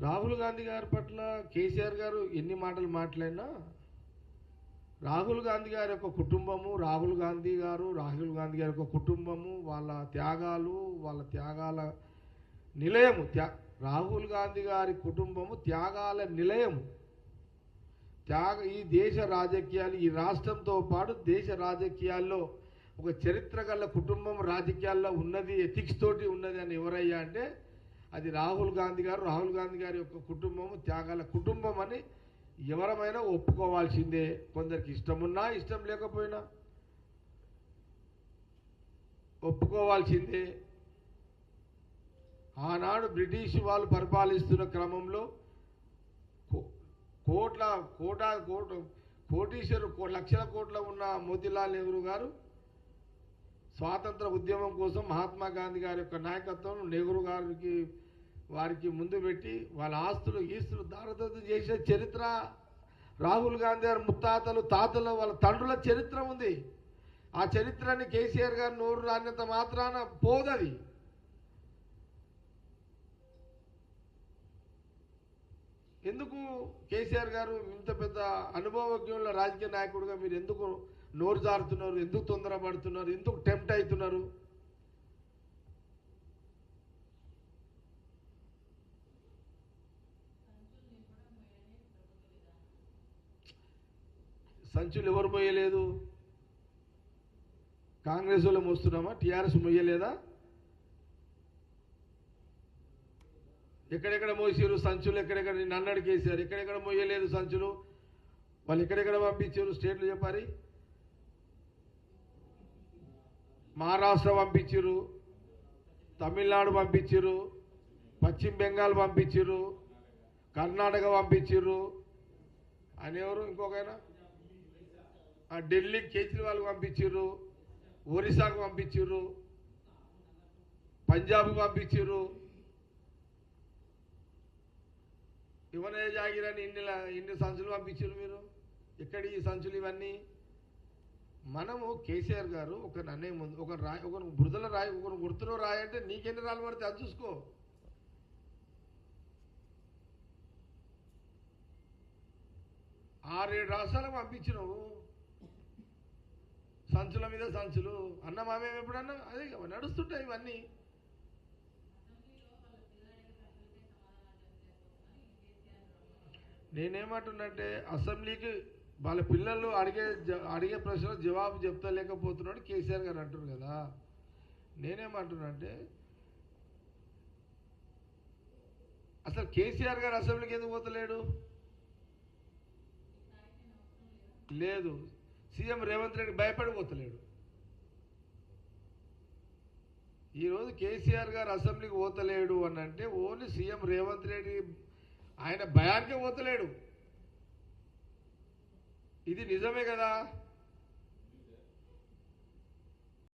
రాహుల్ గాంధీ గారి పట్ల కేసీఆర్ గారు ఎన్ని మాటలు మాట్లాడినా రాహుల్ గాంధీ గారి యొక్క కుటుంబము, రాహుల్ గాంధీ గారి యొక్క కుటుంబము, వాళ్ళ త్యాగాల నిలయము. రాహుల్ గాంధీ గారి కుటుంబము త్యాగాల నిలయము. ఈ దేశ రాజకీయాలు, ఈ రాష్ట్రంతో పాటు దేశ రాజకీయాల్లో ఒక చరిత్ర గల కుటుంబం రాజకీయాల్లో ఉన్నది, ఎథిక్స్ తోటి ఉన్నది అని ఎవరయ్యా అంటే అది రాహుల్ గాంధీ గారి యొక్క కుటుంబము త్యాగాల కుటుంబం అని ఎవరమైనా ఒప్పుకోవాల్సిందే. కొందరికి ఇష్టమున్నా ఇష్టం లేకపోయినా ఒప్పుకోవాల్సిందే. ఆనాడు బ్రిటిష్ వాళ్ళు పరిపాలిస్తున్న క్రమంలో కోటీశ్వరు లక్షల కోట్ల ఉన్న మోతీలాల్ నెహ్రూ గారు స్వాతంత్ర ఉద్యమం కోసం మహాత్మా గాంధీ గారి యొక్క నాయకత్వం నెహ్రూ వారికి ముందు పెట్టి వాళ్ళ ఆస్తులు దారదత్తు చేసే చరిత్ర రాహుల్ గాంధీ గారి తాతలు వాళ్ళ తండ్రుల చరిత్ర ఉంది. ఆ చరిత్రని కేసీఆర్ గారు నోరు రానంత మాత్రాన పోదది. ఎందుకు కేసీఆర్ గారు ఇంత పెద్ద అనుభవజ్ఞుల రాజకీయ నాయకుడిగా మీరు ఎందుకు నోరు జారుతున్నారు, ఎందుకు తొందరపడుతున్నారు, ఎందుకు టెంప్ట్ అవుతున్నారు? సంచులు ఎవరు మొయ్యలేదు? కాంగ్రెస్ వాళ్ళు మోస్తున్నామా? టీఆర్ఎస్ మొయ్యలేదా? ఎక్కడెక్కడ మోసారు సంచులు? ఎక్కడెక్కడ నన్నడు కేసీఆర్ ఎక్కడెక్కడ మోయలేదు సంచులు? వాళ్ళు ఎక్కడెక్కడ పంపించారు? స్టేట్లు చెప్పారు. మహారాష్ట్ర పంపించారు, తమిళనాడు పంపించారు, పశ్చిమ బెంగాల్ పంపించారు, కర్ణాటక పంపించారు. అని ఎవరు ఇంకొకైనా ఢిల్లీకి కేజ్రీవాల్కి పంపించారు, ఒరిస్సాకు పంపించారు, పంజాబ్కు పంపించారు. ఇవనే జాగిరని ఇన్ని సంచులు పంపించారు మీరు. ఎక్కడి ఈ సంచులు ఇవన్నీ? మనము కేసీఆర్ గారు ఒక అనే ముందు ఒక బురదల రాయి, ఒక గుర్తులో రాయి అంటే నీకెన్ని రాళ్ళు పడితే అది చూసుకో. ఆరేడు రాష్ట్రాలకు పంపించినావు సంచుల మీద సంచులు. అన్న మామేమి ఎప్పుడన్నా అదే నడుస్తుంటాయి ఇవన్నీ. నేనేమంటున్నంటే అసెంబ్లీకి వాళ్ళ పిల్లలు అడిగే ప్రశ్నలు జవాబు చెప్తలేకపోతున్నాడు కేసీఆర్ గారు అంటున్నారు కదా. నేనేమంటున్నంటే అసలు కేసీఆర్ గారు అసెంబ్లీకి ఎందుకు పోతలేడు? లేదు, సీఎం రేవంత్ రెడ్డి భయపడిపోతలేడు. ఈరోజు కేసీఆర్ గారు అసెంబ్లీకి పోతలేడు అని అంటే ఓన్లీ సీఎం రేవంత్ రెడ్డి ఆయన భయానికే పోతలేడు. ఇది నిజమే కదా.